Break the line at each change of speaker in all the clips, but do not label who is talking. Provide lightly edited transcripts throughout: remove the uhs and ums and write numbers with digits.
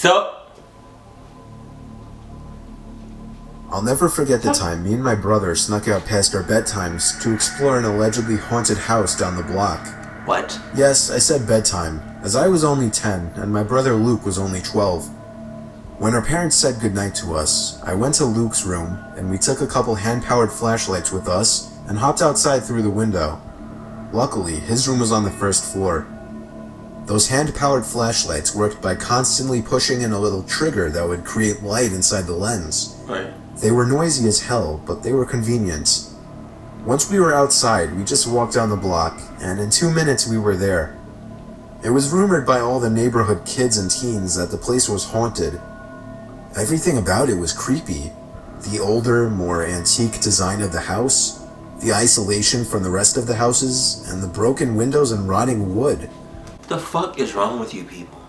Sup?
I'll never forget the time me and my brother snuck out past our bedtimes to explore an allegedly haunted house down the block.
What?
Yes, I said bedtime, as I was only 10 and my brother Luke was only 12. When our parents said goodnight to us, I went to Luke's room and we took a couple hand-powered flashlights with us and hopped outside through the window. Luckily, his room was on the first floor. Those hand-powered flashlights worked by constantly pushing in a little trigger that would create light inside the lens.
Right.
They were noisy as hell, but they were convenient. Once we were outside, we just walked down the block, and in 2 minutes we were there. It was rumored by all the neighborhood kids and teens that the place was haunted. Everything about it was creepy. The older, more antique design of the house, the isolation from the rest of the houses, and the broken windows and rotting wood.
The fuck is wrong with you people?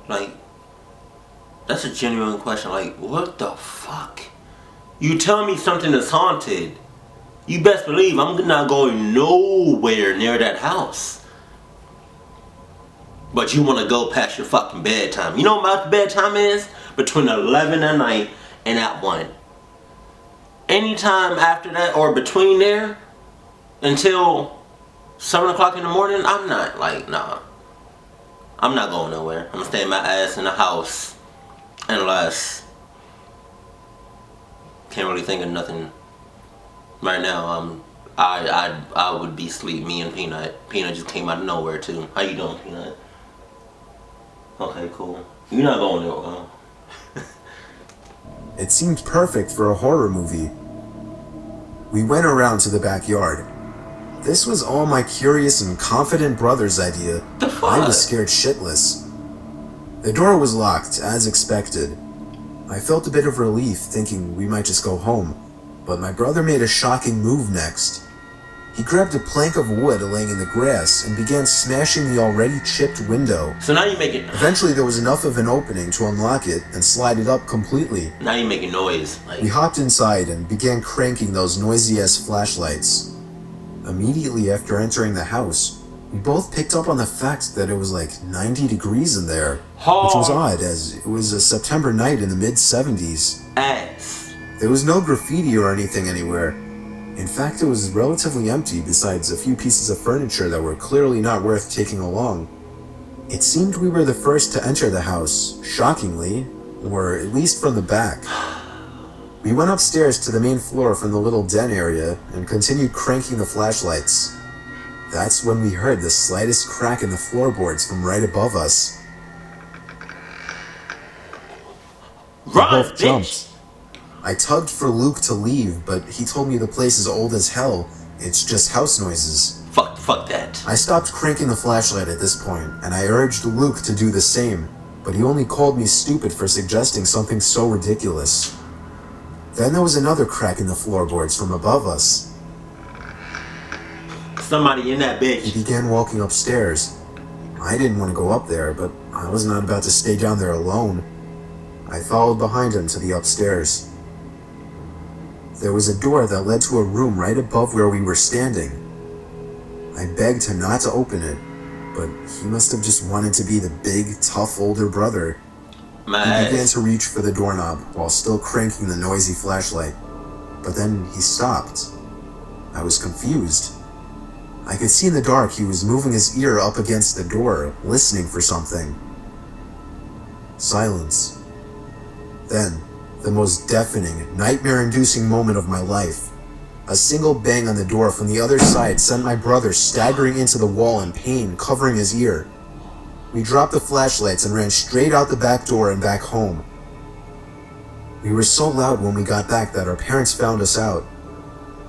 Like, that's a genuine question. Like, what the fuck? You tell me something is haunted, you best believe I'm not going nowhere near that house. But you want to go past your fucking bedtime. You know what my bedtime is? Between 11 at night and at 1. Anytime after that or between there until 7 o'clock in the morning, I'm not like, nah. I'm not going nowhere. I'm staying my ass in the house unless, can't really think of nothing right now. I would be asleep. Me and Peanut. Peanut just came out of nowhere too. How you doing, Peanut? Okay, cool. You're not going nowhere, huh?
It seemed perfect for a horror movie. We went around to the backyard. This was all my curious and confident brother's idea.
The fuck?
I was scared shitless. The door was locked, as expected. I felt a bit of relief, thinking we might just go home, but my brother made a shocking move next. He grabbed a plank of wood laying in the grass and began smashing the already chipped window.
So now you make it.
Eventually there was enough of an opening to unlock it and slide it up completely.
Now you're making noise. Like,
we hopped inside and began cranking those noisy-ass flashlights. Immediately after entering the house, we both picked up on the fact that it was like 90 degrees in there, which was odd as it was a September night in the mid-70s.
Ass.
There was no graffiti or anything anywhere. In fact, it was relatively empty besides a few pieces of furniture that were clearly not worth taking along. It seemed we were the first to enter the house, shockingly, or at least from the back. We went upstairs to the main floor from the little den area and continued cranking the flashlights. That's when we heard the slightest crack in the floorboards from right above us. We both jumped. I tugged for Luke to leave, but he told me the place is old as hell. It's just house noises.
Fuck that.
I stopped cranking the flashlight at this point, and I urged Luke to do the same, but he only called me stupid for suggesting something so ridiculous. Then there was another crack in the floorboards from above us.
Somebody in that bitch.
He began walking upstairs. I didn't want to go up there, but I was not about to stay down there alone. I followed behind him to the upstairs. There was a door that led to a room right above where we were standing. I begged him not to open it, but he must have just wanted to be the big, tough older brother. He began to reach for the doorknob while still cranking the noisy flashlight, but then he stopped. I was confused. I could see in the dark he was moving his ear up against the door, listening for something. Silence. Then, the most deafening, nightmare-inducing moment of my life. A single bang on the door from the other side sent my brother staggering into the wall in pain, covering his ear. We dropped the flashlights and ran straight out the back door and back home. We were so loud when we got back that our parents found us out.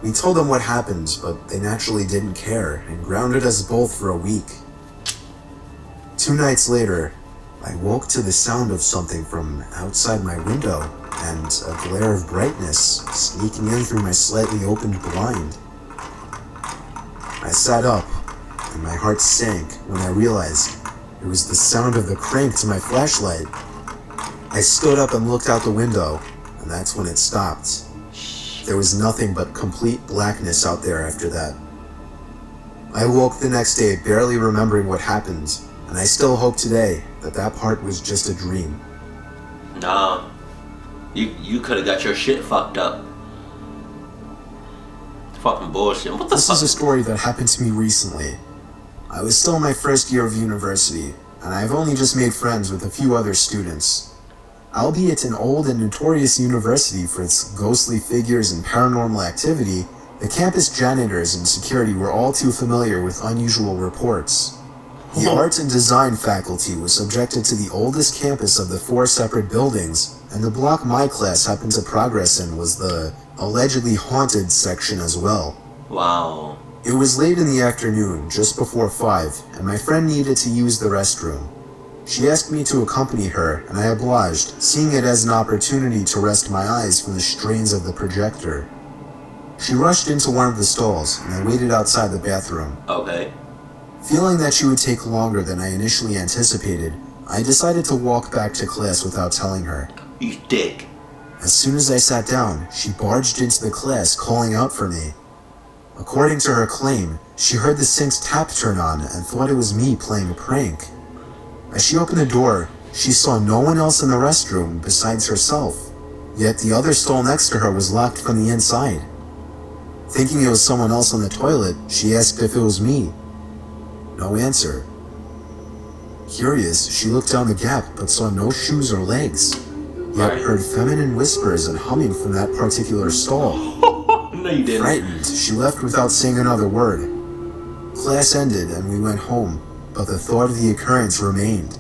We told them what happened, but they naturally didn't care and grounded us both for a week. 2 nights later, I woke to the sound of something from outside my window and a glare of brightness sneaking in through my slightly opened blind. I sat up, and my heart sank when I realized it was the sound of the crank to my flashlight. I stood up and looked out the window, and that's when it stopped. There was nothing but complete blackness out there after that. I woke the next day barely remembering what happened, and I still hope today that that part was just a dream.
Nah, you could have got your shit fucked up. Fucking bullshit. What the
This
fuck?
is a story that happened to me recently. I was still in my first year of university, and I've only just made friends with a few other students. Albeit an old and notorious university for its ghostly figures and paranormal activity, the campus janitors and security were all too familiar with unusual reports. The art and design faculty was subjected to the oldest campus of the 4 separate buildings, and the block my class happened to progress in was the allegedly haunted section as well.
Wow.
It was late in the afternoon, just before 5, and my friend needed to use the restroom. She asked me to accompany her, and I obliged, seeing it as an opportunity to rest my eyes from the strains of the projector. She rushed into one of the stalls, and I waited outside the bathroom.
Okay.
Feeling that she would take longer than I initially anticipated, I decided to walk back to class without telling her.
You dick.
As soon as I sat down, she barged into the class, calling out for me. According to her claim, she heard the sink's tap turn on and thought it was me playing a prank. As she opened the door, she saw no one else in the restroom besides herself, yet the other stall next to her was locked from the inside. Thinking it was someone else on the toilet, she asked if it was me. No answer. Curious, she looked down the gap but saw no shoes or legs, yet heard feminine whispers and humming from that particular stall.
No, you didn't.
Frightened, she left without saying another word. Class ended and we went home, but the thought of the occurrence remained.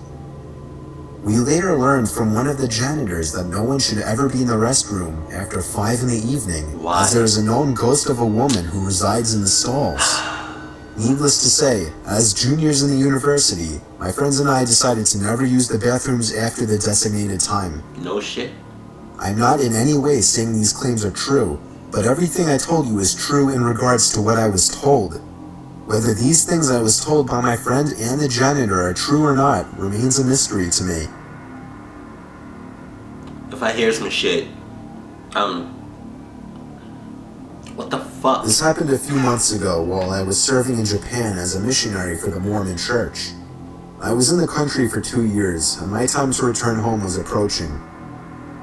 We later learned from one of the janitors that no one should ever be in the restroom after 5 in the evening,
Why?
as there is a known ghost of a woman who resides in the stalls. Needless to say, as juniors in the university, my friends and I decided to never use the bathrooms after the designated time.
No shit.
I'm not in any way saying these claims are true, but everything I told you is true in regards to what I was told. Whether these things I was told by my friend and the janitor are true or not remains a mystery to me.
If I hear some shit, what the fuck?
This happened a few months ago while I was serving in Japan as a missionary for the Mormon Church. I was in the country for 2 years, and my time to return home was approaching.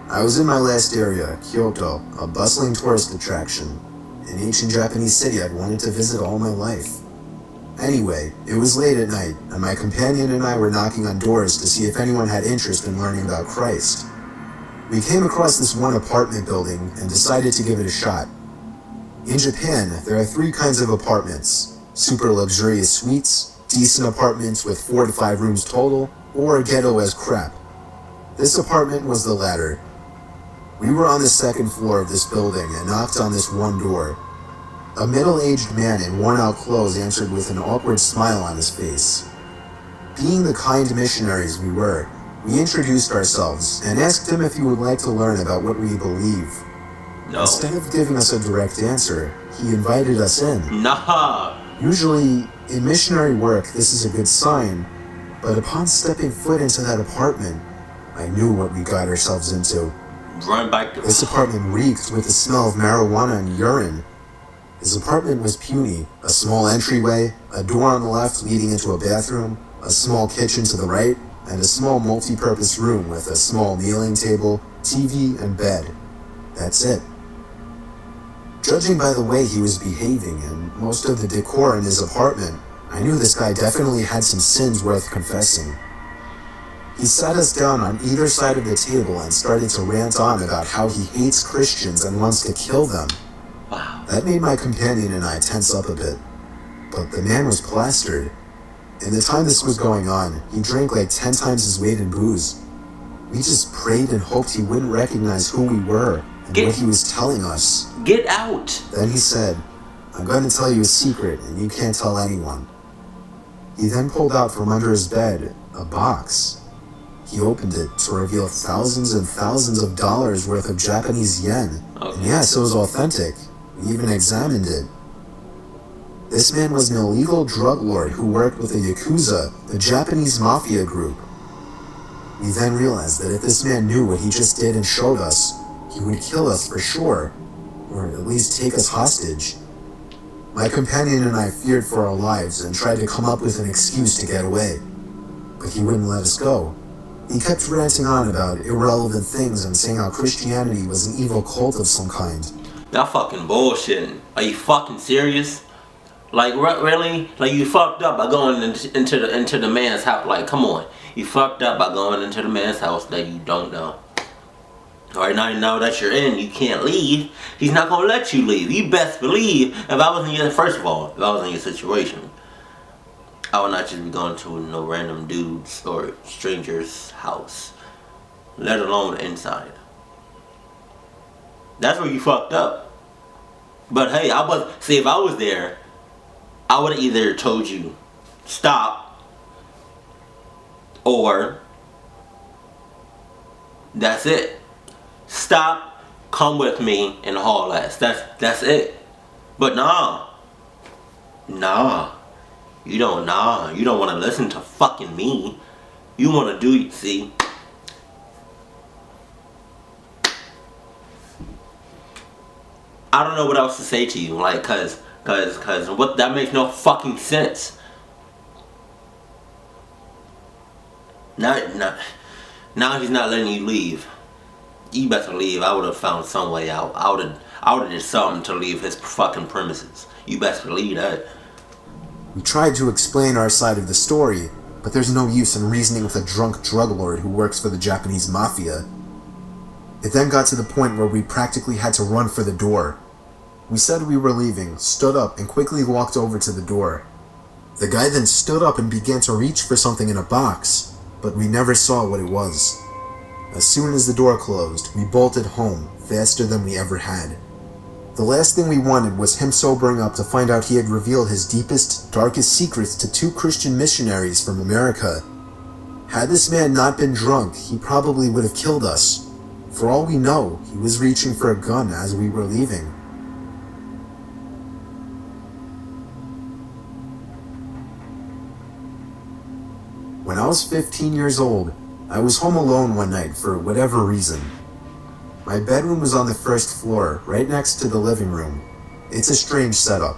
I was in my last area, Kyoto, a bustling tourist attraction, an ancient Japanese city I'd wanted to visit all my life. Anyway, it was late at night, and my companion and I were knocking on doors to see if anyone had interest in learning about Christ. We came across this one apartment building and decided to give it a shot. In Japan, there are 3 kinds of apartments: super luxurious suites, decent apartments with 4 to 5 rooms total, or ghetto as crap. This apartment was the latter. We were on the 2nd floor of this building and knocked on this one door. A middle-aged man in worn-out clothes answered with an awkward smile on his face. Being the kind missionaries we were, we introduced ourselves and asked him if he would like to learn about what we believe.
No.
Instead of giving us a direct answer, he invited us in.
Nah.
Usually, in missionary work, this is a good sign, but upon stepping foot into that apartment, I knew what we got ourselves into.
Run back to...
This apartment reeked with the smell of marijuana and urine. His apartment was puny: a small entryway, a door on the left leading into a bathroom, a small kitchen to the right, and a small multi-purpose room with a small kneeling table, TV, and bed. That's it. Judging by the way he was behaving and most of the decor in his apartment, I knew this guy definitely had some sins worth confessing. He sat us down on either side of the table and started to rant on about how he hates Christians and wants to kill them.
Wow.
That made my companion and I tense up a bit. But the man was plastered. In the time this was going on, he drank like 10 times his weight in booze. We just prayed and hoped he wouldn't recognize who we were and what he was telling us.
Get out!
Then he said, "I'm going to tell you a secret and you can't tell anyone." He then pulled out from under his bed a box. He opened it to reveal thousands and thousands of dollars worth of Japanese yen.
Okay.
And yes, it was authentic. We even examined it. This man was an illegal drug lord who worked with the Yakuza, the Japanese mafia group. We then realized that if this man knew what he just did and showed us, he would kill us for sure, or at least take us hostage. My companion and I feared for our lives and tried to come up with an excuse to get away. but he wouldn't let us go. He kept ranting on about irrelevant things and saying how Christianity was an evil cult of some kind.
Y'all fucking bullshitting. Are you fucking serious? Like, really? Like, you fucked up by going into the man's house. Like, come on. You fucked up by going into the man's house that you don't know. Alright, now that you're in, you can't leave. He's not gonna let you leave. You best believe, if I was in your, first of all, if I was in your situation, I would not just be going to no random dude's or stranger's house, let alone inside. That's where you fucked up. But hey, if I was there, I would have either told you, stop, or that's it. Stop, come with me, and haul ass. That's it. But nah. You don't want to listen to fucking me. You want to do, see? I don't know what else to say to you, like, cause what, that makes no fucking sense. Now he's not letting you leave. You better leave. I would have found some way out. I would have did something to leave his fucking premises. You best believe that.
We tried to explain our side of the story, but there's no use in reasoning with a drunk drug lord who works for the Japanese mafia. It then got to the point where we practically had to run for the door. We said we were leaving, stood up, and quickly walked over to the door. The guy then stood up and began to reach for something in a box, but we never saw what it was. As soon as the door closed, we bolted home, faster than we ever had. The last thing we wanted was him sobering up to find out he had revealed his deepest, darkest secrets to 2 Christian missionaries from America. Had this man not been drunk, he probably would have killed us. For all we know, he was reaching for a gun as we were leaving. When I was 15 years old, I was home alone one night for whatever reason. My bedroom was on the first floor, right next to the living room. It's a strange setup.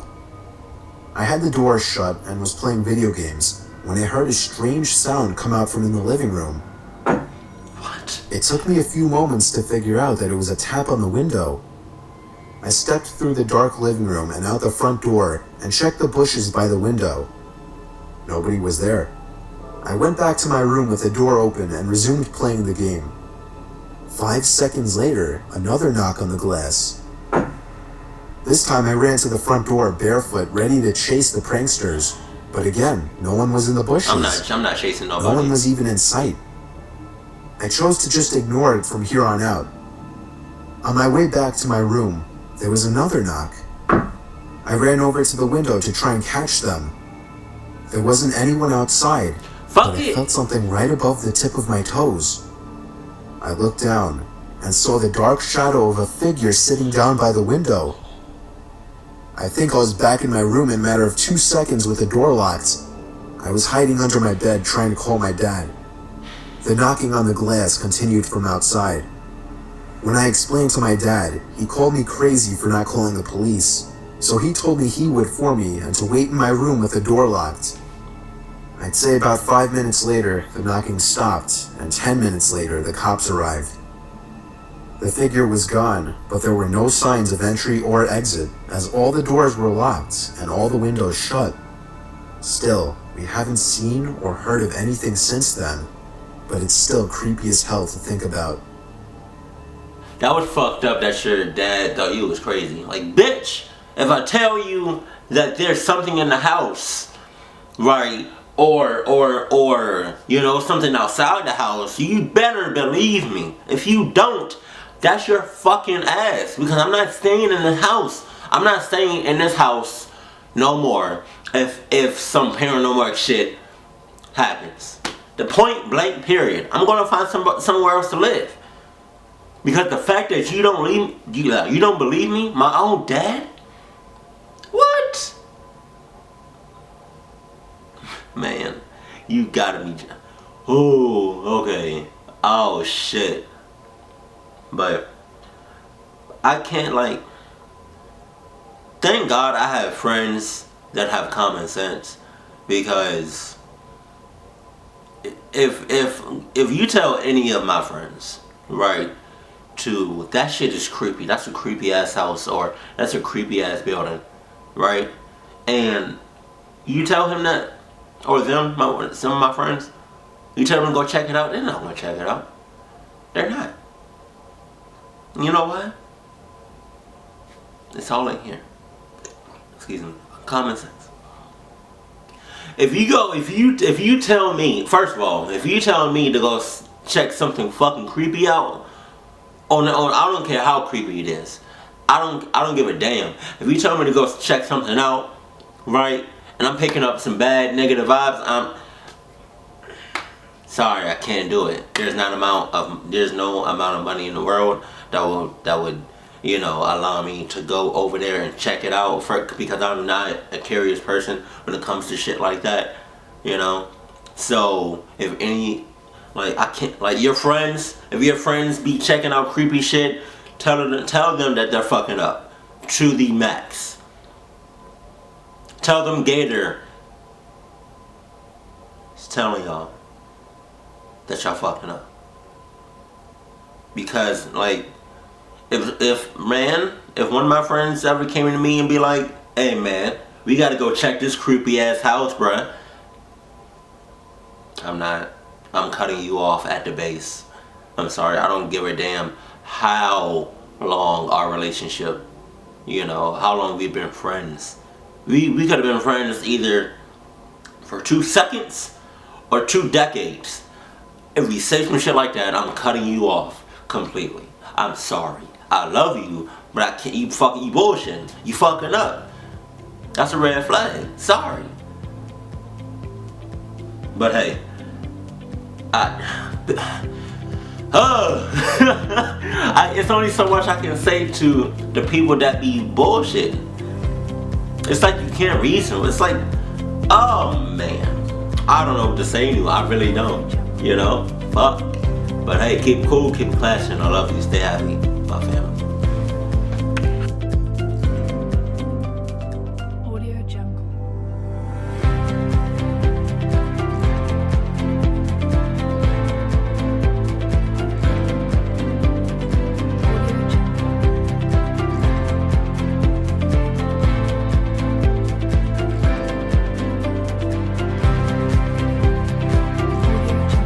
I had the door shut and was playing video games when I heard a strange sound come out from in the living room.
What?
It took me a few moments to figure out that it was a tap on the window. I stepped through the dark living room and out the front door and checked the bushes by the window. Nobody was there. I went back to my room with the door open and resumed playing the game. 5 seconds later, another knock on the glass. This time I ran to the front door barefoot, ready to chase the pranksters. But again, no one was in the bushes.
I'm not chasing nobody.
No one was even in sight. I chose to just ignore it from here on out. On my way back to my room, there was another knock. I ran over to the window to try and catch them. There wasn't anyone outside, but I felt something right above the tip of my toes. I looked down and saw the dark shadow of a figure sitting down by the window. I think I was back in my room in a matter of 2 seconds with the door locked. I was hiding under my bed trying to call my dad. The knocking on the glass continued from outside. When I explained to my dad, he called me crazy for not calling the police, so he told me he would for me and to wait in my room with the door locked. I'd say about 5 minutes later, the knocking stopped, and 10 minutes later, the cops arrived. The figure was gone, but there were no signs of entry or exit, as all the doors were locked and all the windows shut. Still, we haven't seen or heard of anything since then, but it's still creepy as hell to think about.
That was fucked up that your dad thought you was crazy. Like, bitch, if I tell you that there's something in the house, right, or you know, something outside the house, you better believe me. If you don't, that's your fucking ass. Because I'm not staying in this house. I'm not staying in this house no more if some paranormal shit happens. The point blank period. I'm gonna find somewhere else to live. Because the fact that you don't believe me, my own dad? What? Man, you gotta be. Oh, okay. Oh shit. But I can't, like. Thank God I have friends that have common sense, because if you tell any of my friends, right, to that shit is creepy, that's a creepy ass house, or that's a creepy ass building, right, and you tell him that, or them, some of my friends, you tell them to go check it out, they're not gonna check it out. They're not. You know why? It's all in here. Excuse me. Common sense. If you tell me, first of all, if you tell me to go check something fucking creepy out, on I don't care how creepy it is. I don't give a damn. If you tell me to go check something out, right, and I'm picking up some bad negative vibes, I'm sorry, I can't do it. There's no amount of money in the world that would allow me to go over there and check it out because I'm not a curious person when it comes to shit like that, So if any, I can't, your friends, if your friends be checking out creepy shit, tell them that they're fucking up to the max. Tell them Gator is telling y'all that y'all fucking up. Because if one of my friends ever came to me and be like, hey man, we gotta go check this creepy ass house, bruh, I'm cutting you off at the base. I'm sorry, I don't give a damn how long our relationship, how long we've been friends. We could have been friends either for 2 seconds or 2 decades. If we say some shit like that, I'm cutting you off completely. I'm sorry. I love you, but I can't. You bullshitting. You fucking up. That's a red flag. Sorry. But hey, it's only so much I can say to the people that be bullshitting. It's like you can't reason. It's like, oh man, I don't know what to say to you. I really don't. Fuck. But hey, keep cool, keep clashing. I love you. Stay happy, my family.